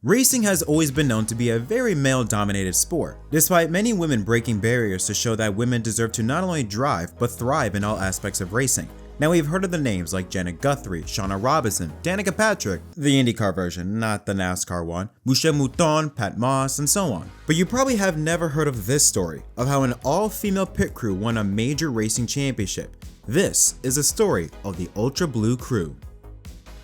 Racing has always been known to be a very male-dominated sport, despite many women breaking barriers to show that women deserve to not only drive, but thrive in all aspects of racing. Now we've heard of the names like Janet Guthrie, Shawna Robinson, Danica Patrick, the IndyCar version, not the NASCAR one, Michele Mouton, Pat Moss, and so on. But you probably have never heard of this story, of how an all-female pit crew won a major racing championship. This is a story of the Ultra Blue Crew.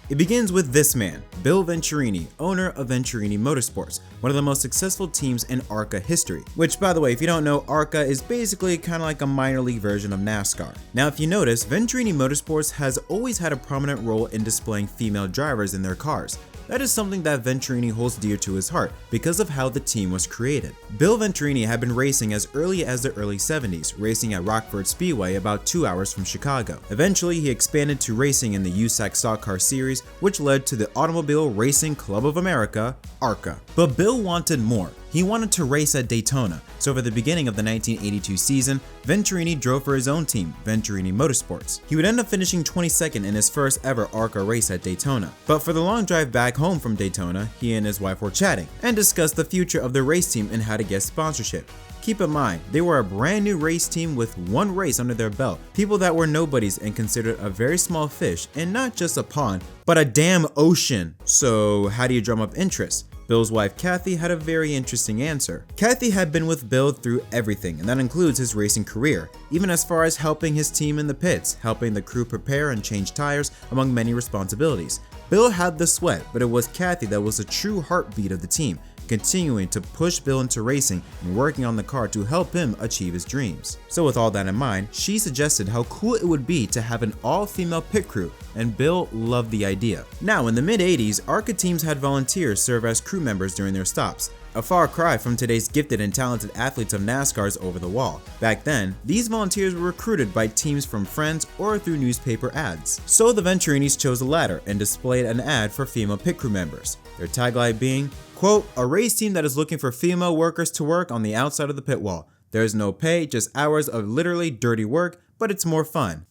It begins with this man, Bill Venturini, owner of Venturini Motorsports, one of the most successful teams in ARCA history. Which, by the way, if you don't know, ARCA is basically kind of like a minor league version of NASCAR. Now, if you notice, Venturini Motorsports has always had a prominent role in displaying female drivers in their cars. That is something that Venturini holds dear to his heart because of how the team was created. Bill Venturini had been racing as early as the early 70s, racing at Rockford Speedway about 2 hours from Chicago. Eventually, he expanded to racing in the USAC Stock Car Series, which led to the Automobile Racing Club of America, ARCA. But Bill wanted more. He wanted to race at Daytona, so for the beginning of the 1982 season, Venturini drove for his own team, Venturini Motorsports. He would end up finishing 22nd in his first ever ARCA race at Daytona. But for the long drive back home from Daytona, he and his wife were chatting and discussed the future of the race team and how to get sponsorship. Keep in mind, they were a brand new race team with one race under their belt, people that were nobodies and considered a very small fish and not just a pond, but a damn ocean. So how do you drum up interest? Bill's wife Kathy had a very interesting answer. Kathy had been with Bill through everything, and that includes his racing career, even as far as helping his team in the pits, helping the crew prepare and change tires, among many responsibilities. Bill had the sweat, but it was Kathy that was the true heartbeat of the team, continuing to push Bill into racing and working on the car to help him achieve his dreams. So with all that in mind, she suggested how cool it would be to have an all-female pit crew, and Bill loved the idea. Now in the mid-80s, ARCA teams had volunteers serve as crew members during their stops, a far cry from today's gifted and talented athletes of NASCAR's over the wall. Back then, these volunteers were recruited by teams from friends or through newspaper ads. So the Venturinis chose the latter and displayed an ad for female pit crew members, their tagline being, quote, "A race team that is looking for female workers to work on the outside of the pit wall. There's no pay, just hours of literally dirty work, but it's more fun."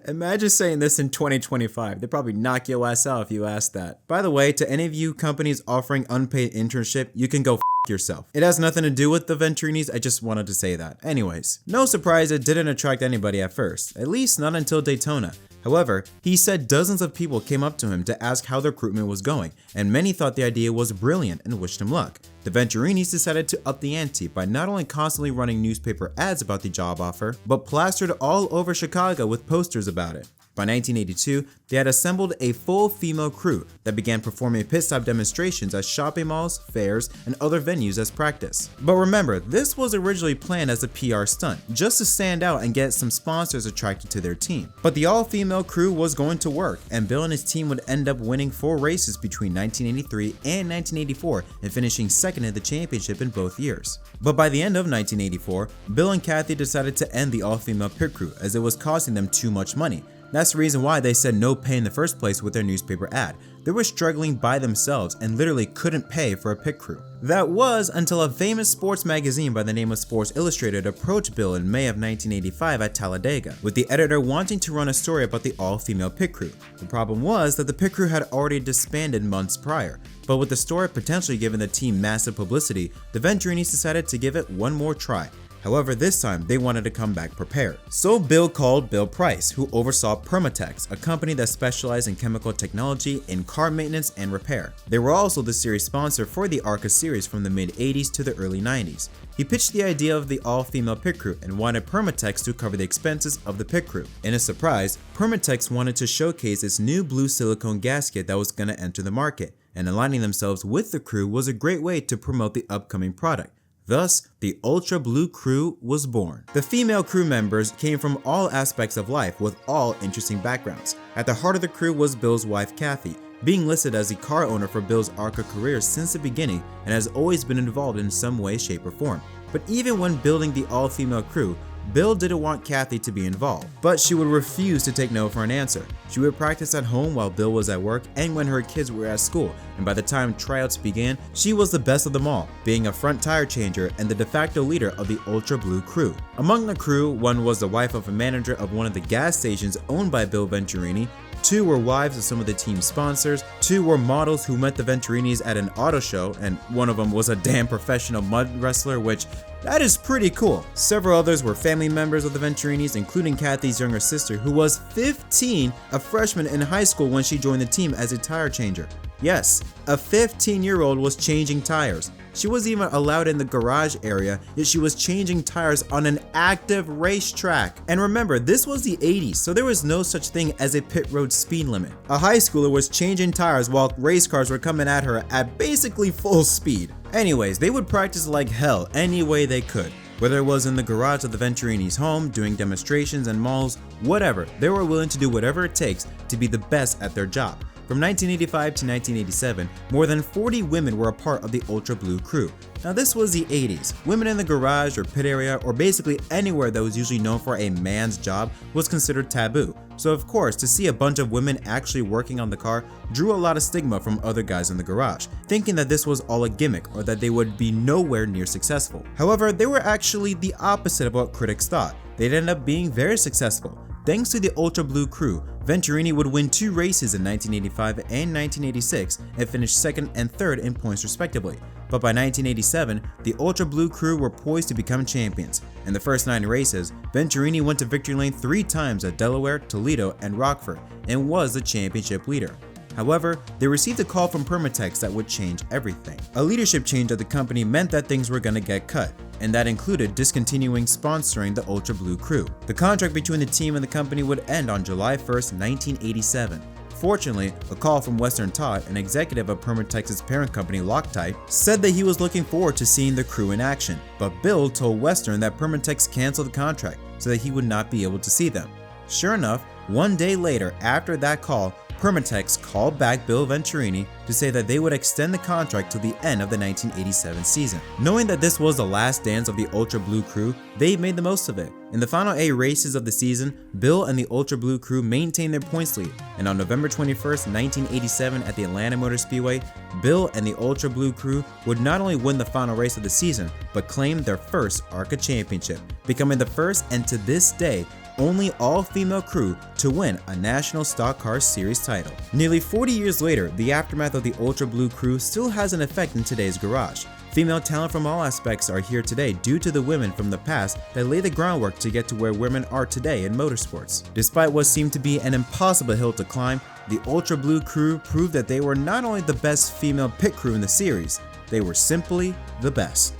Imagine saying this in 2025. They'd probably knock your ass out if you asked that. By the way, to any of you companies offering unpaid internship, you can go f yourself. It has nothing to do with the Venturinis, I just wanted to say that. Anyways, no surprise it didn't attract anybody at first, at least not until Daytona. However, he said dozens of people came up to him to ask how the recruitment was going, and many thought the idea was brilliant and wished him luck. The Venturinis decided to up the ante by not only constantly running newspaper ads about the job offer, but plastered all over Chicago with posters about it. By 1982, they had assembled a full female crew that began performing pit stop demonstrations at shopping malls, fairs, and other venues as practice. But remember, this was originally planned as a PR stunt, just to stand out and get some sponsors attracted to their team. But the all-female crew was going to work, and Bill and his team would end up winning 4 races between 1983 and 1984 and finishing second in the championship in both years. But by the end of 1984, Bill and Kathy decided to end the all-female pit crew as it was costing them too much money. That's the reason why they said no pay in the first place with their newspaper ad. They were struggling by themselves and literally couldn't pay for a pit crew. That was until a famous sports magazine by the name of Sports Illustrated approached Bill in May of 1985 at Talladega, with the editor wanting to run a story about the all-female pit crew. The problem was that the pit crew had already disbanded months prior, but with the story potentially giving the team massive publicity, the Venturinis decided to give it one more try. However, this time they wanted to come back prepared. So Bill called Bill Price, who oversaw Permatex, a company that specialized in chemical technology in car maintenance and repair. They were also the series sponsor for the ARCA series from the mid-80s to the early 90s. He pitched the idea of the all-female pit crew and wanted Permatex to cover the expenses of the pit crew. In a surprise, Permatex wanted to showcase its new blue silicone gasket that was going to enter the market, and aligning themselves with the crew was a great way to promote the upcoming product. Thus, the Ultra Blue Crew was born. The female crew members came from all aspects of life with all interesting backgrounds. At the heart of the crew was Bill's wife Kathy, being listed as the car owner for Bill's ARCA career since the beginning and has always been involved in some way, shape, or form. But even when building the all-female crew, Bill didn't want Kathy to be involved, but she would refuse to take no for an answer. She would practice at home while Bill was at work and when her kids were at school, and by the time tryouts began, she was the best of them all, being a front tire changer and the de facto leader of the Ultra Blue Crew. Among the crew, one was the wife of a manager of one of the gas stations owned by Bill Venturini, 2 were wives of some of the team's sponsors, 2 were models who met the Venturinis at an auto show, and one of them was a damn professional mud wrestler, which that is pretty cool. Several others were family members of the Venturinis, including Kathy's younger sister, who was 15, a freshman in high school when she joined the team as a tire changer. Yes, a 15-year-old was changing tires. She wasn't even allowed in the garage area, yet she was changing tires on an active racetrack. And remember, this was the 80s, so there was no such thing as a pit road speed limit. A high schooler was changing tires while race cars were coming at her at basically full speed. Anyways, they would practice like hell any way they could. Whether it was in the garage of the Venturini's home, doing demonstrations and malls, whatever, they were willing to do whatever it takes to be the best at their job. From 1985 to 1987, more than 40 women were a part of the Ultra Blue crew. Now this was the 80s. Women in the garage or pit area or basically anywhere that was usually known for a man's job was considered taboo. So of course, to see a bunch of women actually working on the car drew a lot of stigma from other guys in the garage, thinking that this was all a gimmick or that they would be nowhere near successful. However, they were actually the opposite of what critics thought. They'd end up being very successful. Thanks to the Ultra Blue crew, Venturini would win 2 races in 1985 and 1986 and finish 2nd and 3rd in points respectively. But by 1987, the Ultra Blue crew were poised to become champions. In the first 9 races, Venturini went to victory lane 3 times at Delaware, Toledo, and Rockford and was the championship leader. However, they received a call from Permatex that would change everything. A leadership change at the company meant that things were gonna get cut, and that included discontinuing sponsoring the Ultra Blue crew. The contract between the team and the company would end on July 1st, 1987. Fortunately, a call from Western Todd, an executive of Permatex's parent company Loctite, said that he was looking forward to seeing the crew in action, but Bill told Western that Permatex canceled the contract so that he would not be able to see them. Sure enough, one day later after that call, Permatex called back Bill Venturini to say that they would extend the contract till the end of the 1987 season. Knowing that this was the last dance of the Ultra Blue crew, they made the most of it. In the final 8 races of the season, Bill and the Ultra Blue crew maintained their points lead, and on November 21st, 1987 at the Atlanta Motor Speedway, Bill and the Ultra Blue crew would not only win the final race of the season, but claim their first ARCA championship, becoming the first and to this day, only all-female crew to win a National Stock Car Series title. Nearly 40 years later, the aftermath of the Ultra Blue crew still has an effect in today's garage. Female talent from all aspects are here today due to the women from the past that laid the groundwork to get to where women are today in motorsports. Despite what seemed to be an impossible hill to climb, the Ultra Blue crew proved that they were not only the best female pit crew in the series, they were simply the best.